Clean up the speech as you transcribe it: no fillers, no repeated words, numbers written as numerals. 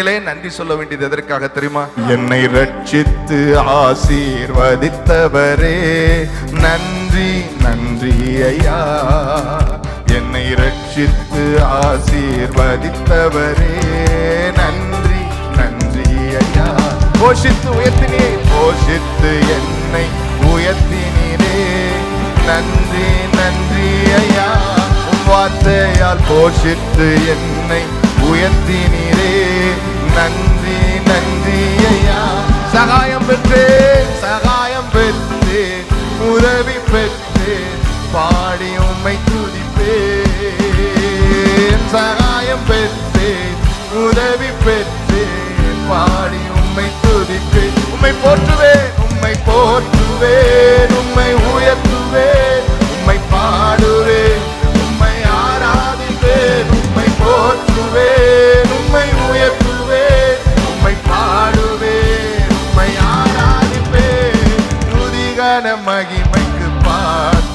உண்மையிலே நன்றி சொல்ல வேண்டியது எதற்காக தெரியுமா? என்னை ரட்சித்து ஆசீர்வதித்தவரே நன்றி நன்றி ஐயா. என்னை ரட்சித்து ஆசீர்வதித்தவரே நன்றி நன்றி ஐயா. போஷித்து உயர்த்தினே, போஷித்து என்னை உயர்த்தினீரே நன்றி நன்றி ஐயா. வார்த்தையால் போஷித்து என்னை உயர்த்தினீரே நன்றி நன்றி ஐயா. சகாயம் பெற்றேன், சகாயம் பெற்றேன், உதவி பெற்றேன், பாடி உம்மை துதிப்பேன். சகாயம் பெற்றேன், உதவி பெற்றேன், பாடி உம்மை துதிப்பேன். உம்மை போற்றுவேன், உம்மை போற்றுவேன், உம்மை உயர்த்துவேன், உம்மை பாடுவேன், உம்மை ஆராதிப்பேன். உம்மை போற்றுவேன், உம்மை உயர்த்துவேன், உம்மை பாடுவேன், உம்மை ஆராதிப்பேன். துதிகன மகிமைக்கு பார்